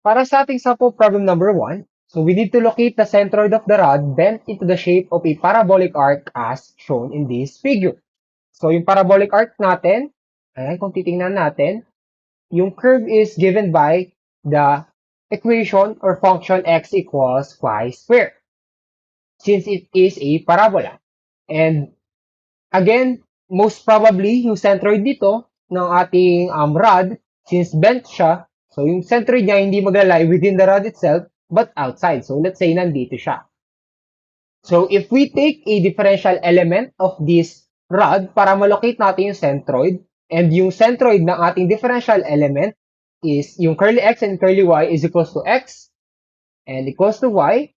Para sa ating sample problem number 1, so we need to locate the centroid of the rod bent into the shape of a parabolic arc as shown in this figure. So yung parabolic arc natin, ayan, kung titingnan natin, yung curve is given by the equation or function x equals y squared, since it is a parabola. And again, most probably, yung centroid dito ng ating rod, since bent siya, so yung centroid niya hindi maglalay within the rod itself, but outside. So let's say nandito siya. So if we take a differential element of this rod para malocate natin yung centroid, and yung centroid ng ating differential element is yung curly x and curly y is equals to x and equals to y.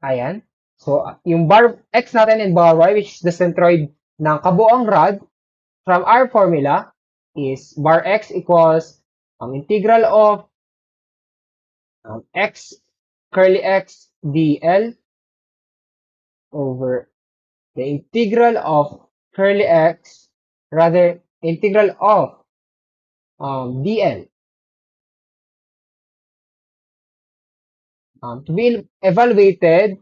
Ayan. So yung bar x natin and bar y, which is the centroid ng kabuang rod, from our formula is bar x equals integral of x curly x dl over the integral of curly x, rather integral of dl, to be evaluated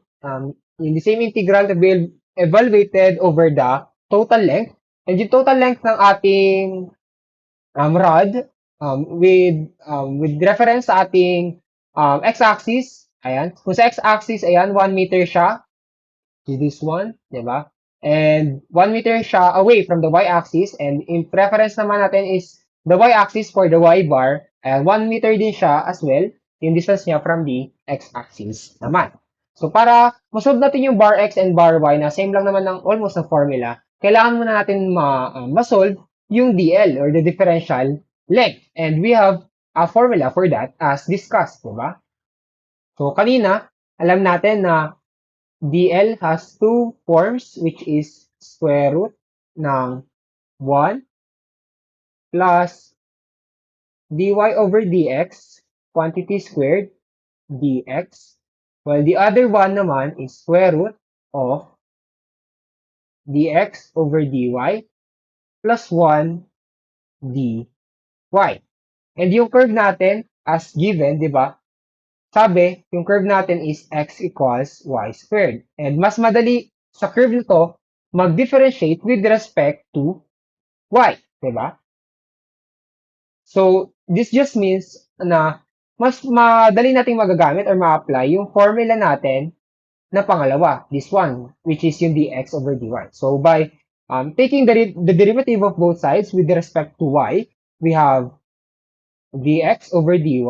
in the same integral to be evaluated over the total length. And yung total length ng ating rod with reference sa ating x-axis, ayan. Kung sa x-axis, ayan, 1 meter siya. This one, di ba? And 1 meter siya away from the y-axis. And in preference naman natin is the y-axis for the y-bar. And 1 meter din siya as well. Yung distance niya from the x-axis naman. So, para masolve natin yung bar x and bar y na same lang naman ng almost ng formula, kailangan muna natin ma-solve yung DL or the differential length. And we have a formula for that as discussed, diba? So, kanina, alam natin na DL has two forms, which is square root ng 1 plus dy over dx, quantity squared, dx, while the other one naman is square root of dx over dy plus 1 dy. And yung curve natin, as given, di ba? Sabi, yung curve natin is x equals y squared. And mas madali sa curve nito mag-differentiate with respect to y. Di ba? So, this just means na mas madali nating magagamit or ma-apply yung formula natin na pangalawa, this one, which is yung dx over dy. So, by taking the derivative of both sides with respect to y, we have dx over dy,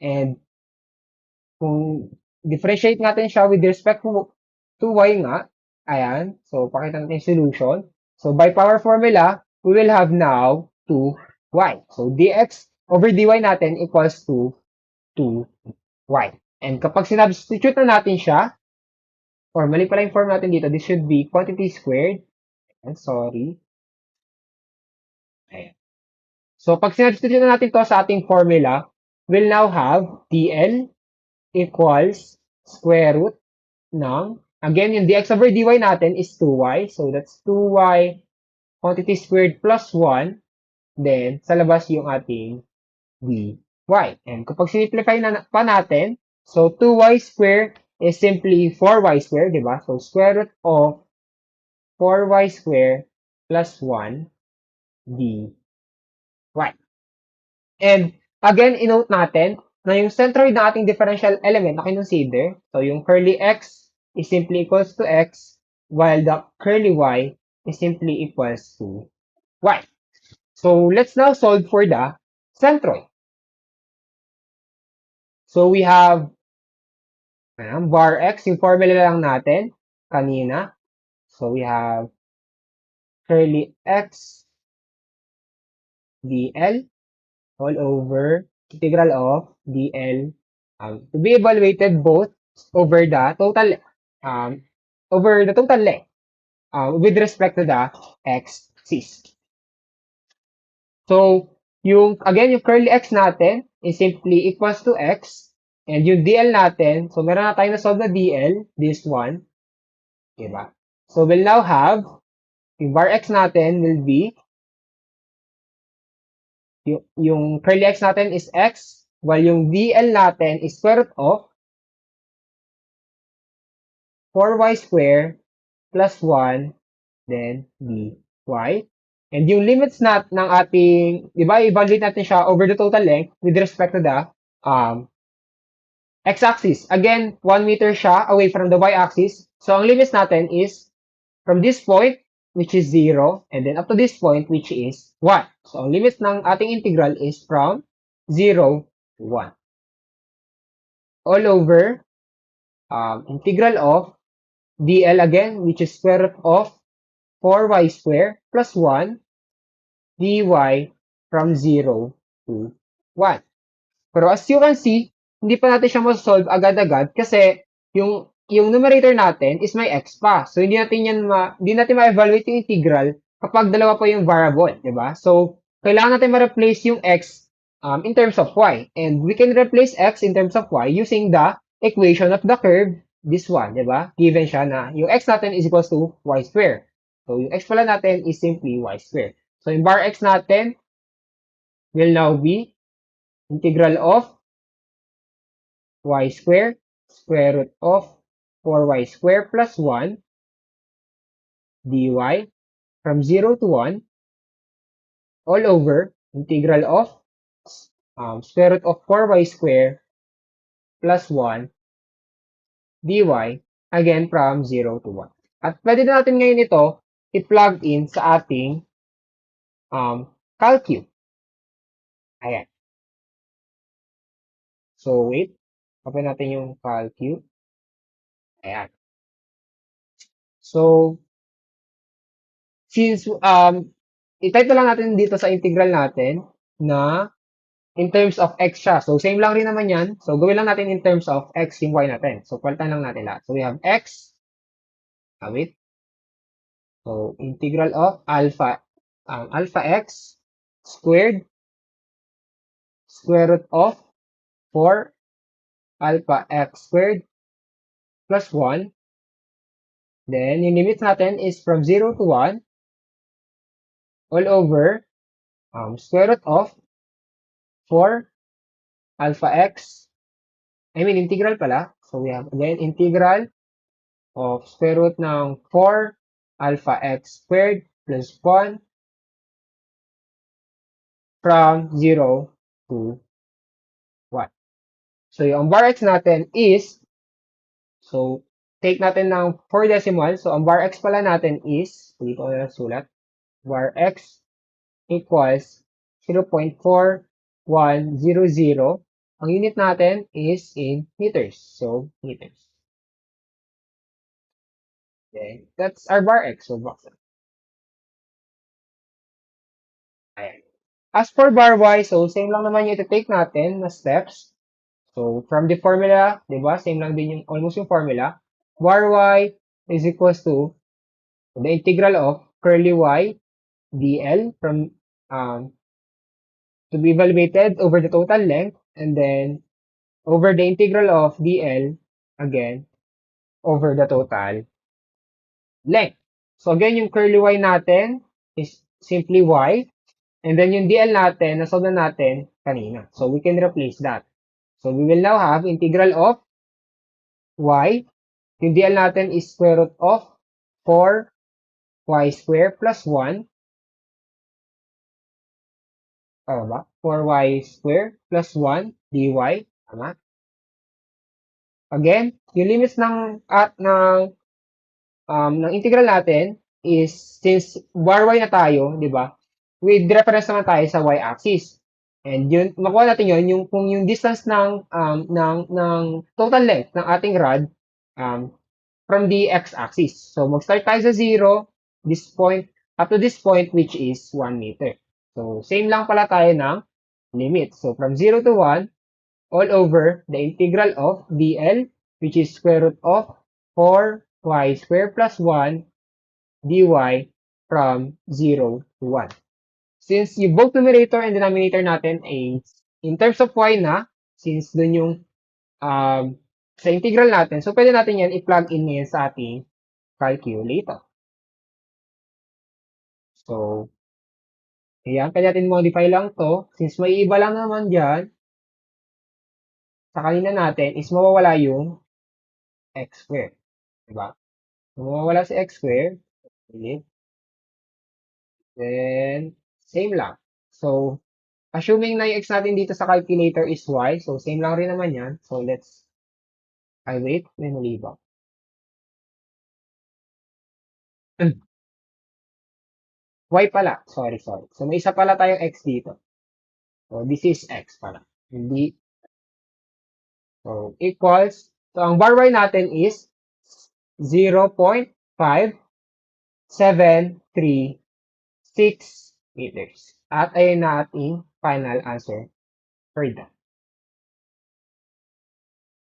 and kung differentiate natin siya with respect to y nga, ayan, so pakita natin yung solution. So, by power formula, we will have now 2y. So, dx over dy natin equals to 2y. And kapag sinubstitute na natin siya, or mali pala yung form natin dito, this should be quantity squared. Ayan, sorry. Ayan. So, pag sinubstitute na natin to sa ating formula, we'll now have dl equals square root ng, again, yung dx over dy natin is 2y. So, that's 2y quantity squared plus 1. Then, sa labas yung ating dy. And kapag simplify na pa natin, so 2y squared is simply 4y squared, di ba? So, square root of 4y squared plus 1 dy. And, again, inote natin na yung centroid ng ating differential element na kinonsider, so yung curly x is simply equals to x, while the curly y is simply equals to y. So, let's now solve for the centroid. So, we have bar x, yung formula lang natin kanina. So, we have curly x dl all over integral of dl to be evaluated both over the total length with respect to the x-axis. So, yung curly x natin is simply equals to x, and yung dl natin, so meron na tayo na solve na dl, this one, diba? So, we'll now have, yung bar x natin will be, yung curly x natin is x, while yung DL natin is square root of 4y square plus 1, then dy. And yung limits ng ating, di ba, evaluate natin siya over the total length with respect to the x-axis. Again, 1 meter siya away from the y-axis. So, ang limits natin is from this point, which is 0, and then up to this point, which is 1. So, ang limits ng ating integral is from 0 to 1. All over integral of dl again, which is square root of 4y square plus 1 dy from 0 to 1. Pero as you can see, hindi pa natin siya ma-solve agad-agad kasi yung numerator natin is may x pa. So, hindi natin ma-evaluate yung integral kapag dalawa pa yung variable, di ba? So, kailangan natin ma-replace yung x in terms of y. And we can replace x in terms of y using the equation of the curve, this one, di ba? Given siya na yung x natin is equals to y square. So, yung x pala natin is simply y square. So, yung bar x natin will now be integral of y square, square root of 4y square plus 1 dy from 0 to 1 all over integral of square root of 4y square plus 1 dy again from 0 to 1. At pwede na natin ngayon ito i-plug in sa ating calcu. Ayan. So, wait. Open natin yung calcu. Ayan. So, since i-type na lang natin dito sa integral natin na in terms of x siya. So, same lang rin naman yan. So, gawin lang natin in terms of x yung y natin. So, palitan lang natin lahat. So, we have x. Wait. So, integral of alpha x squared square root of 4 alpha x squared plus 1. Then, yung limit natin is from 0 to 1 all over square root of 4 alpha x. Integral pala. So, we have again integral of square root ng 4 alpha x squared plus 1 from 0 to 1. So, yung bar x natin is, so, take natin ng 4 decimal. So, ang bar x pala natin is, dito ko na sulat, bar x equals 0.4100. Ang unit natin is in meters. So, meters. Okay. That's our bar x. So, box it. Ayan. As for bar y, so same lang naman yung iti-take natin na steps. So, from the formula, di ba? Same lang din yung, almost yung formula. Bar y is equals to the integral of curly y dl from to be evaluated over the total length and then over the integral of dl again over the total length. So, again, yung curly y natin is simply y. And then yung dl natin, nasolve na natin kanina. So, we can replace that. So, we will now have integral of y. Yung dl natin is square root of 4y square plus 1. Tama ba? 4y square plus 1 dy. Tama? Again, yung limits ng integral natin is, since bar y na tayo, di ba? With reference naman tayo sa y-axis. And yun, makuha natin yun, kung yung distance ng total length ng ating rod from the x-axis. So, mag-start tayo sa 0, this point, up to this point, which is 1 meter. So, same lang pala tayo ng limit. So, from 0 to 1, all over the integral of dl, which is square root of 4y square plus 1 dy from 0 to 1. Since yung both numerator and denominator natin ay in terms of y na, since dun yung sa integral natin, so pwede natin yan i-plug in ngayon sa ating calculator. So, ayan, pwede natin modify lang to. Since may iba lang naman dyan, sa kanina natin is mawawala yung x squared. Diba? Mawawala si x squared. Then, same lang. So, assuming na yung x natin dito sa calculator is y, so same lang rin naman yan. So, wait, may mali ba? Y pala. Sorry. So, may isa pala tayong x dito. So, this is x pala. Hindi. So, equals. So, ang bar y natin is 0.5736 meters. At ayun na ating final answer for that.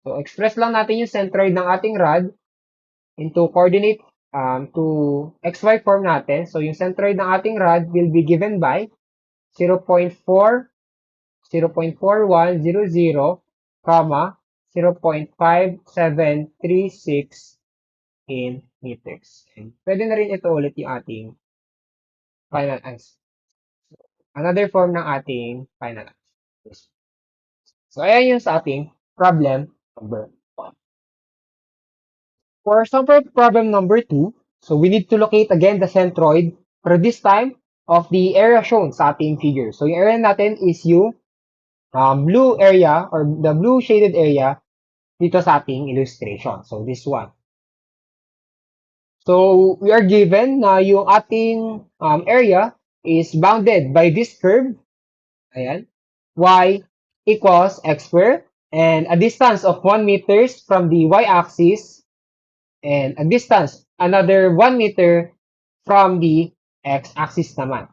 So, express lang natin yung centroid ng ating rod into coordinate to xy form natin. So, yung centroid ng ating rod will be given by 0.4100, 0.5736 in meters. And pwede na rin ito ulit yung ating final answer. Another form ng ating final answer. So, ayan yung sa ating problem number 1. For sample problem number 2, so we need to locate again the centroid, for this time of the area shown sa ating figure. So, yung area natin is yung blue area or the blue shaded area dito sa ating illustration. So, this one. So, we are given na yung ating area is bounded by this curve. Ayan. Y equals x squared and a distance of 1 meters from the y-axis and a distance another 1 meter from the x-axis naman.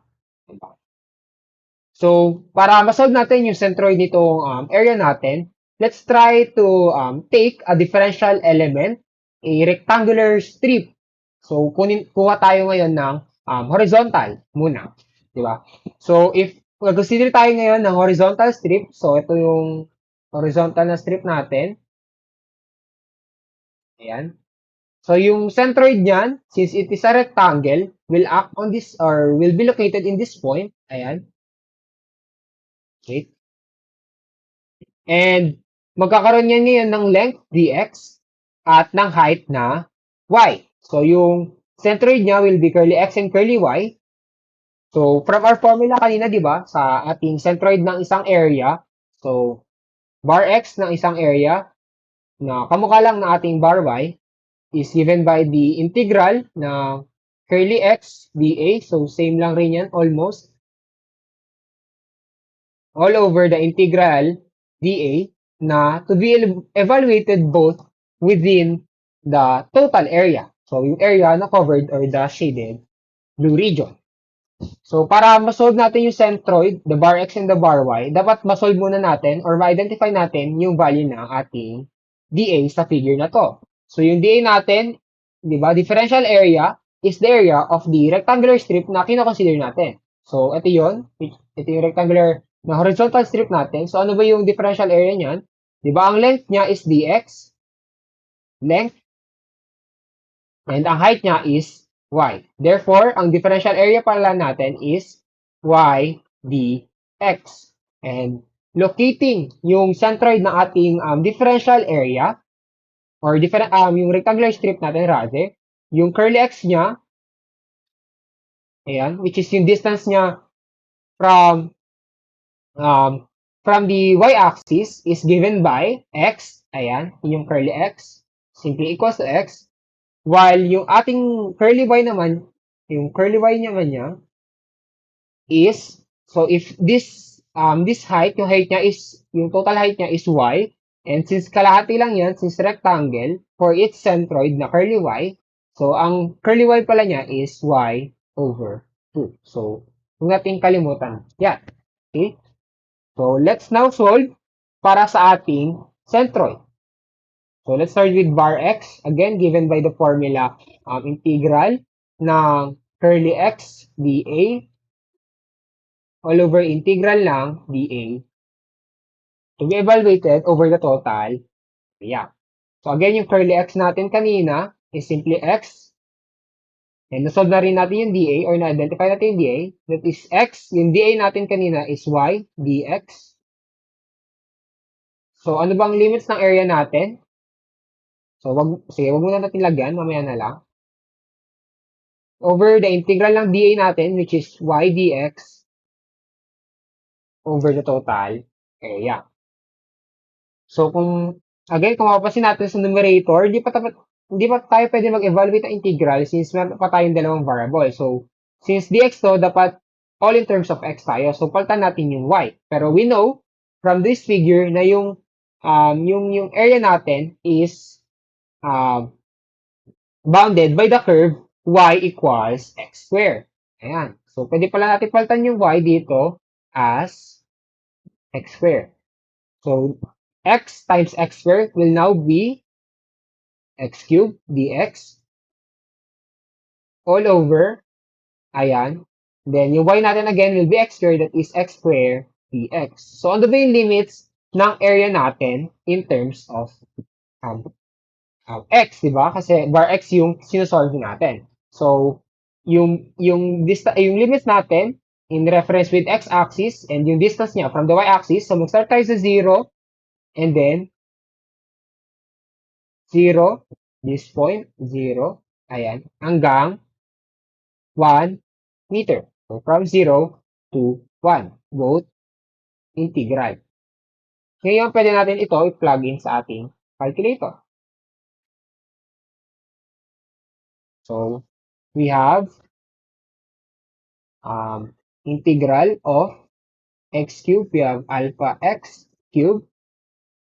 So, para masolve natin yung centroid nitong area natin, let's try to take a differential element, a rectangular strip. So, kuha tayo ngayon ng horizontal muna. Diba? So, if mag-consider tayo ngayon ng horizontal strip, so ito yung horizontal na strip natin. Ayan. So, yung centroid niyan, since it is a rectangle, will act on this or will be located in this point. Ayan. Okay. And magkakaroon yan ngayon ng length dx at ng height na y. So, yung centroid niya will be curly x and curly y. So, from our formula kanina, di ba, sa ating centroid ng isang area, so, bar x ng isang area na kamukha lang ng ating bar y is given by the integral na curly x dA. So, same lang rin yan, almost. All over the integral dA na to be evaluated both within the total area. So, yung area na covered or the shaded blue region. So, para masolve natin yung centroid, the bar x and the bar y, dapat masolve muna natin or ma-identify natin yung value ng ating dA sa figure na to. So, yung dA natin, di ba, differential area is the area of the rectangular strip na kinoconsider natin. So, ito yun. Ito yung rectangular na horizontal strip natin. So, ano ba yung differential area niyan? Di ba, ang length niya is dx, length, and ang height niya is y. Therefore, ang differential area pala natin is y dx. And locating yung centroid ng ating differential area or yung rectangular strip natin rather, yung curly x niya, ayan, which is yung distance niya from the y-axis is given by x, ayan, yung curly x, simply equals to x, while yung ating curly y naman, yung curly y naman niya is, so if this height, yung height niya is, yung total height niya is y, and since kalahati lang yan, since rectangle, for its centroid na curly y, so ang curly y pala niya is y over 2. So, huwag natin kalimutan. Yan. Okay? So, let's now solve para sa ating centroid. So, let's start with bar x. Again, given by the formula integral ng curly x dA all over integral ng dA to be evaluated over the total area. So, again, yung curly x natin kanina is simply x. And nasolve na rin natin yung dA or na-identify natin yung dA. That is x. Yung dA natin kanina is y dx. So, ano bang limits ng area natin? So, sige, wag muna natin lagyan, mamaya na lang. Over the integral ng dA natin, which is y dx over the total area. So, kung mapapansin natin sa numerator, hindi pa tayo pwede mag-evaluate ng integral since meron pa tayong dalawang variable. So, since dx to, dapat all in terms of x tayo. So, palitan natin yung y. Pero we know from this figure na yung area natin is um, bounded by the curve y equals x squared. Ayan. So, pwede pala natin palitan yung y dito as x squared. So, x times x squared will now be x cubed dx all over, ayan. Then, yung y natin again will be x squared, that is x squared dx. So, ano ba yung limits ng area natin in terms of um, x, di ba? Kasi bar x yung sinusolve natin. So, yung limits natin in reference with x-axis and yung distance niya from the y-axis. So, mag-start tayo sa 0 and then 0, this point, 0, ayan, hanggang 1 meter. So, from 0 to 1, both integral. Ngayon, pwede natin ito i-plug in sa ating calculator. So, we have integral of x cubed, we have alpha x cubed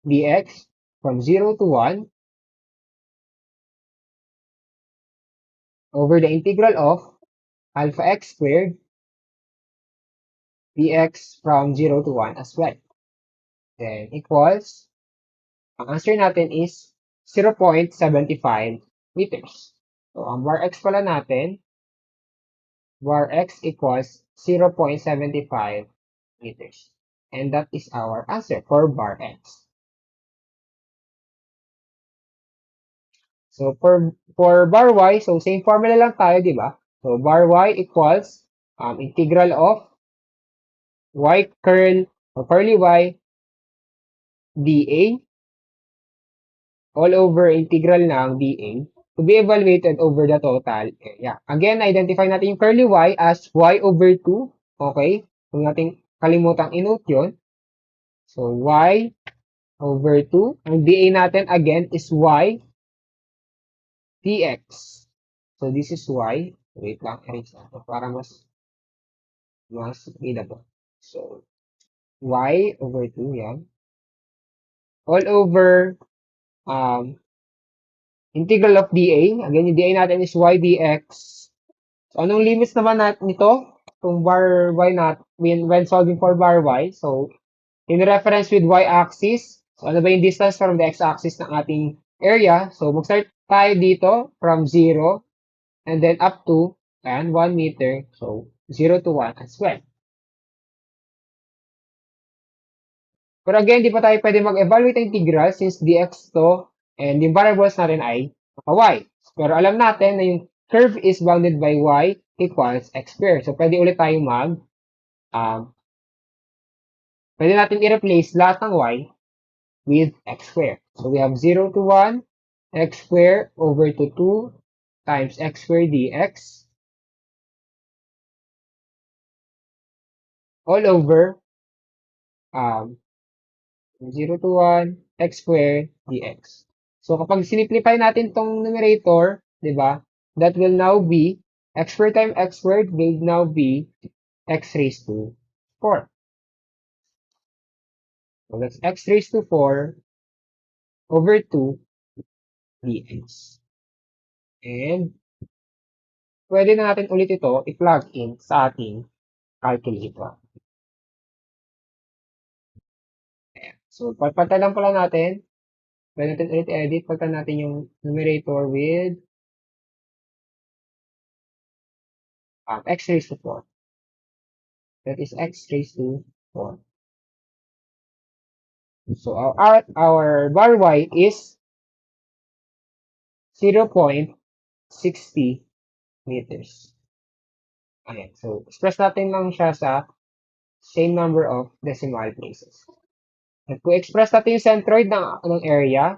dx from 0 to 1 over the integral of alpha x squared dx from 0 to 1 as well. Then equals, ang answer natin is 0.75 meters. So, ang bar x pala natin, bar x equals 0.75 meters. And that is our answer for bar x. So, for bar y, so same formula lang tayo, di ba? So, bar y equals integral of y curl or curly y dA all over integral ng dA to be evaluated over the total area. Again, identify natin yung curly y as y over 2. Okay? Kung natin kalimutang inote yun. So, y over 2. Ang dA natin again is y dx. So, this is y. Wait lang, erase natin para mas readable. So, y over 2, yan. All over integral of dA. Again, yung dA natin is y dx. So, anong limits naman nito? Kung bar y when solving for bar y. So, in reference with y-axis, so ano ba yung distance from the x-axis ng ating area? So, mag-start tayo dito from 0 and then up to 1 meter. So, 0 to 1 as well. Pero again, di pa tayo pwede mag-evaluate ng integral since dx to and yung variables natin ay y. Pero alam natin na yung curve is bounded by y equals x squared. So, pwede ulit tayong pwede natin i-replace lahat ng y with x squared. So, we have 0 to 1, x squared over to 2 times x squared dx all over 0 to 1, x squared dx. So, kapag simplify natin tong numerator, di ba, that will now be x squared times x squared will now be x raised to 4. So, that's x raised to 4 over 2 dx. And, pwede na natin ulit ito i-plug in sa ating calculator. Ayan. So, palitan lang pala natin. Pwede natin ulit i-edit. Palitan natin yung numerator with x raised to 4. That is x raised to 4. So, our bar y is 0.60 meters. Ayan. So, express natin lang siya sa same number of decimal places. At kung express natin yung centroid ng area,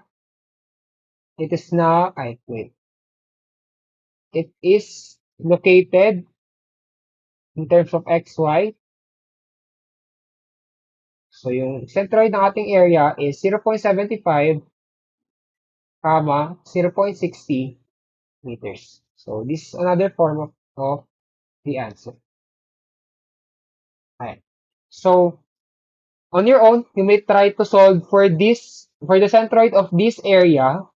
it is now, wait. It is located in terms of xy. So, yung centroid ng ating area is 0.75, 0.60 meters. So, this is another form of the answer. Okay. So, on your own, you may try to solve for the centroid of this area.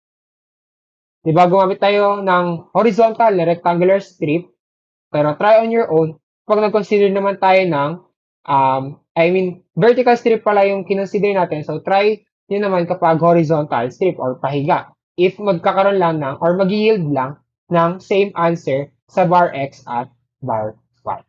Diba, gumamit tayo ng horizontal na rectangular strip. Pero try on your own. Pag nag-consider naman tayo ng, vertical strip pala yung kinonsider natin. So, try nyo naman kapag horizontal strip or pahiga. If magkakaroon lang ng, or mag-yield lang ng same answer sa bar X at bar Y.